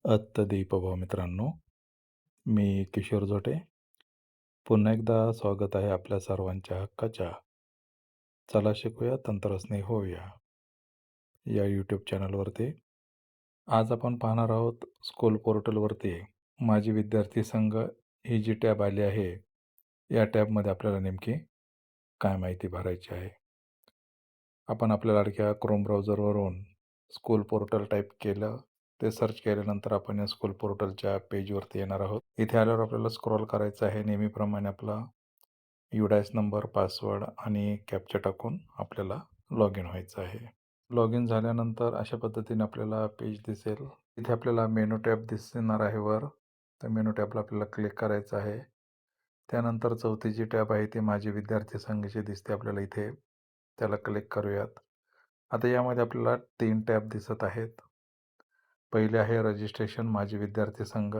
दीपभाव मित्रांनो, मी किशोर जोटे. पुन्हा एकदा स्वागत आहे आपल्या सर्वांच्या हक्काच्या चला शिकूया तंत्रस्नेही होऊया या यूट्यूब चॅनलवरती. आज आपण पाहणार आहोत स्कूल पोर्टलवरती माझी विद्यार्थी संघ ही जी टॅब आली आहे, या टॅबमध्ये आपल्याला नेमकी काय माहिती भरायची आहे. आपण आपल्या लाडक्या क्रोम ब्राउझरवरून स्कूल पोर्टल टाईप केलं, ते सर्च केल्यानंतर आपण या स्कूल पोर्टलच्या पेजवरती येणार आहोत. इथे आल्यावर आपल्याला स्क्रॉल करायचं आहे. नेहमीप्रमाणे आपला UDIS नंबर, पासवर्ड आणि कॅप्चा टाकून आपल्याला लॉग इन व्हायचं आहे. लॉग इन झाल्यानंतर अशा पद्धतीने आपल्याला पेज दिसेल. इथे आपल्याला मेनू टॅब दिसणार आहे वर. तर मेनू टॅबला आपल्याला क्लिक करायचं आहे. त्यानंतर चौथी जी टॅब आहे ती माझी विद्यार्थी संघाची दिसते आपल्याला इथे. त्याला क्लिक करूयात. आता यामध्ये आपल्याला 3 टॅब दिसत आहेत. पहिले आहे रजिस्ट्रेशन माझे विद्यार्थी संघ,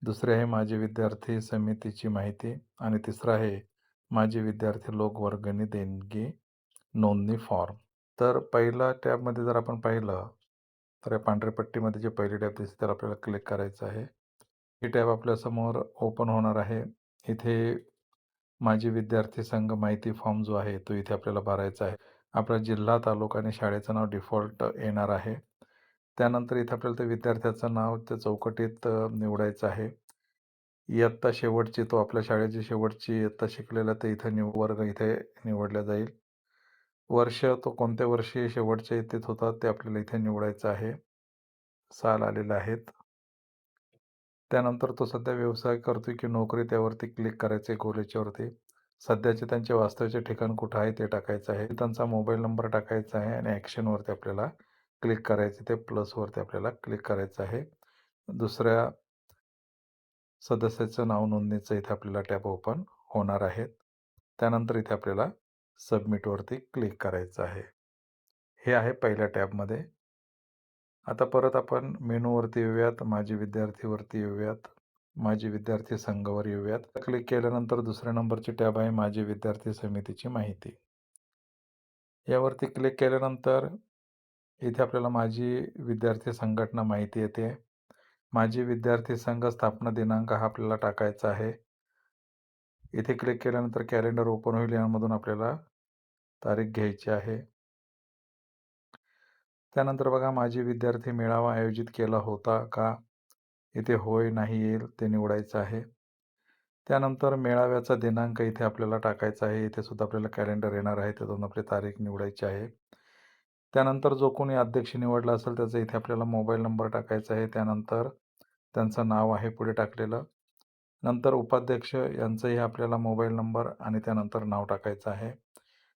दुसरे आहे माझे विद्यार्थी समितीची माहिती आणि तिसरं आहे माझे विद्यार्थी लोक वर्गणी देणगी नोंदणी फॉर्म. तर पहिला टॅबमध्ये जर आपण पाहिलं तर या पांढऱ्या पट्टीमध्ये जे पहिली टॅब दिसते त्याला आपल्याला क्लिक करायचं आहे. ही टॅब आपल्यासमोर ओपन होणार आहे. इथे माझे विद्यार्थी संघ माहिती फॉर्म जो आहे तो इथे आपल्याला भरायचा आहे. आपला जिल्हा, तालुका आणि शाळेचं नाव डिफॉल्ट येणार आहे. त्यानंतर इथे आपल्याला त्या विद्यार्थ्याचं नाव त्या चौकटीत निवडायचं आहे. इयत्ता शेवटची, तो आपल्या शाळेची शेवटची इयत्ता शिकलेला ते इथे वर्ग इथे निवडला जाईल. वर्ष तो कोणत्या वर्षी शेवटच्या इयत्तेत होता ते आपल्याला इथे निवडायचं आहे. साल आलेले आहेत. त्यानंतर तो सध्या व्यवसाय करतोय की नोकरी त्यावरती क्लिक करायचं आहे गोल याच्यावरती. सध्याचे त्यांचे वास्तव्याचे ठिकाण कुठं आहे ते टाकायचं आहे. त्यांचा मोबाईल नंबर टाकायचा आहे आणि ॲक्शनवरती आपल्याला क्लिक करायचं. ते प्लसवरती आपल्याला क्लिक करायचं आहे. दुसऱ्या सदस्याचं नाव नोंदणीचं इथे आपल्याला टॅब ओपन होणार आहेत. त्यानंतर इथे आपल्याला सबमिटवरती क्लिक करायचं आहे. हे आहे पहिल्या टॅबमध्ये. आता परत आपण मेनूवरती येऊयात, माझे विद्यार्थीवरती येऊयात, माझे विद्यार्थी संघावर येऊयात. क्लिक केल्यानंतर दुसऱ्या नंबरची टॅब आहे माझी विद्यार्थी समितीची माहिती. यावरती क्लिक केल्यानंतर इथे आपल्याला माझी विद्यार्थी संघटना माहिती येते. माझी विद्यार्थी संघ स्थापना दिनांक हा आपल्याला टाकायचा आहे. इथे क्लिक केल्यानंतर कॅलेंडर ओपन होईल. यामधून आपल्याला तारीख घ्यायची आहे. त्यानंतर बघा माझी विद्यार्थी मेळावा आयोजित केला होता का? इथे होय, नाही, येईल ते निवडायचं आहे. त्यानंतर मेळाव्याचा दिनांक इथे आपल्याला टाकायचा आहे. इथे सुद्धा आपल्याला कॅलेंडर येणार आहे. त्यातून आपली तारीख निवडायची आहे. त्यानंतर जो कोणी अध्यक्ष निवडला असेल त्याचा इथे आपल्याला मोबाईल नंबर टाकायचा आहे. त्यानंतर त्यांचं नाव आहे पुढे टाकलेलं. नंतर उपाध्यक्ष यांचाही आपल्याला मोबाईल नंबर आणि त्यानंतर नाव टाकायचं आहे.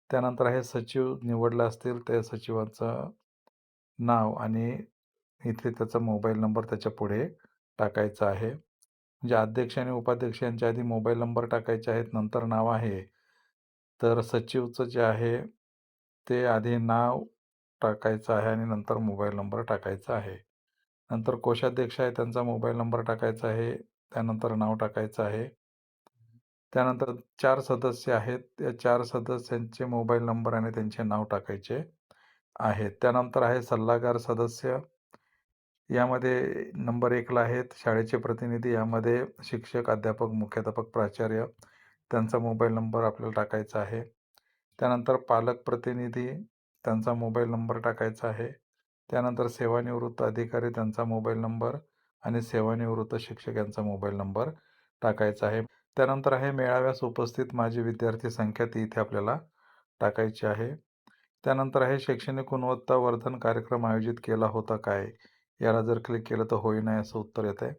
त्यानंतर आहे सचिव निवडले असतील त्या सचिवाचं नाव आणि इथे त्याचा मोबाईल नंबर त्याच्या पुढे टाकायचा आहे. म्हणजे अध्यक्ष आणि उपाध्यक्ष यांच्या आधी मोबाईल नंबर टाकायचे आहेत, नंतर नाव आहे. तर सचिवचं जे आहे ते आधी नाव टाकायचं आहे आणि नंतर मोबाईल नंबर टाकायचा आहे. नंतर कोषाध्यक्ष आहे त्यांचा मोबाईल नंबर टाकायचा आहे, त्यानंतर नाव टाकायचं आहे. त्यानंतर 4 सदस्य आहेत. त्या 4 सदस्यांचे मोबाईल नंबर आणि त्यांचे नाव टाकायचे आहेत. त्यानंतर आहे सल्लागार सदस्य. यामध्ये नंबर 1ला आहेत शाळेचे प्रतिनिधी. यामध्ये शिक्षक, अध्यापक, मुख्याध्यापक, प्राचार्य त्यांचा मोबाईल नंबर आपल्याला टाकायचा आहे. त्यानंतर पालक प्रतिनिधी त्यांचा मोबाईल नंबर टाकायचा आहे. त्यानंतर सेवानिवृत्त अधिकारी त्यांचा मोबाईल नंबर आणि सेवानिवृत्त शिक्षक यांचा मोबाईल नंबर टाकायचा आहे. त्यानंतर आहे मेळाव्यास उपस्थित माझी विद्यार्थी संख्या ती इथे आपल्याला टाकायची आहे. त्यानंतर आहे शैक्षणिक गुणवत्ता वर्धन कार्यक्रम आयोजित केला होता काय? याला जर क्लिक केलं तर होय, नाही असं उत्तर येतं आहे.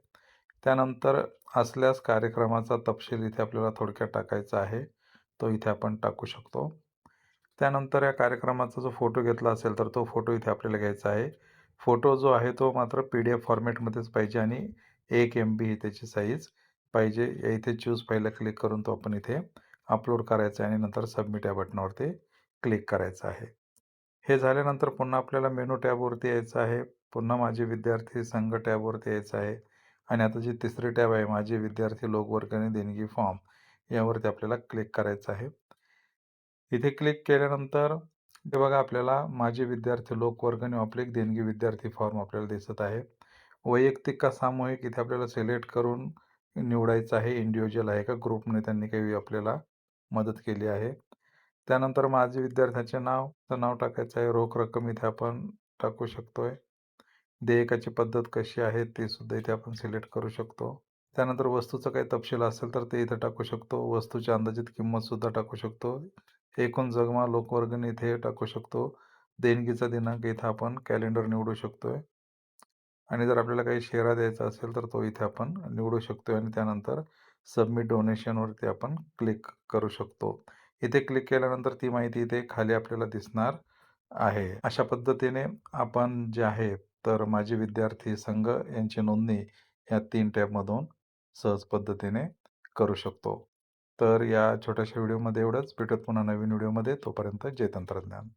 त्यानंतर असल्यास कार्यक्रमाचा तपशील इथे आपल्याला थोडक्यात टाकायचा आहे. तो इथे आपण टाकू शकतो. त्यानंतर या कार्यक्रमाचा जो फोटो घेतला असेल तर तो फोटो इथे आपल्याला घ्यायचा आहे. फोटो जो आहे तो मात्र PDF फॉर्मॅटमध्येच पाहिजे आणि 1 MB ही त्याची साईज पाहिजे. या इथे चूज फाईलला क्लिक करून तो आपण इथे अपलोड करायचा आहे आणि नंतर सबमिट या बटनावरती क्लिक करायचं आहे. हे झाल्यानंतर पुन्हा आपल्याला मेनू टॅबवरती यायचं आहे. पुन्हा माझे विद्यार्थी संघ टॅबवरती यायचं आहे आणि आता जी तिसरी टॅब आहे माझे विद्यार्थी लोक वर्गणी देणगी फॉर्म यावरती आपल्याला क्लिक करायचं आहे. इथे क्लिक केल्यानंतर हे बघा आपल्याला माझे विद्यार्थी लोक वर्गणी ऑब्लिक देणगी विद्यार्थी फॉर्म आपल्याला दिसत आहे. वैयक्तिक का सामूहिक इथे आपल्याला सिलेक्ट करून निवडायचं आहे. इंडिव्हिज्युअल आहे का ग्रुपने त्यांनी काही आपल्याला मदत केली आहे. त्यानंतर माझे विद्यार्थ्याचे नाव टाकायचं आहे. रोख रक्कम इथे आपण टाकू शकतोय. देयकाची पद्धत कशी आहे ते सुद्धा इथे आपण सिलेक्ट करू शकतो. त्यानंतर वस्तूचा काही तपशील असेल तर ते इथे टाकू शकतो. वस्तूची अंदाजित किंमतसुद्धा टाकू शकतो. एकूण जगमा लोकवर्गणी इथे टाकू शकतो. देणगीचा दिनांक इथं आपण कॅलेंडर निवडू शकतोय. आणि जर आपल्याला काही शेरा द्यायचा असेल तर तो इथे आपण निवडू शकतोय आणि त्यानंतर सबमिट डोनेशनवरती आपण क्लिक करू शकतो. इथे क्लिक केल्यानंतर ती माहिती इथे खाली आपल्याला दिसणार आहे. अशा पद्धतीने आपण जे आहे तर माझे विद्यार्थी संघ यांची नोंदणी ह्या 3 टॅबमधून सहज पद्धतीने करू शकतो. तर या छोट्याशा व्हिडिओमध्ये एवढंच. भेटूयात पुन्हा नवीन व्हिडिओमध्ये. तोपर्यंत जय तंत्रज्ञान.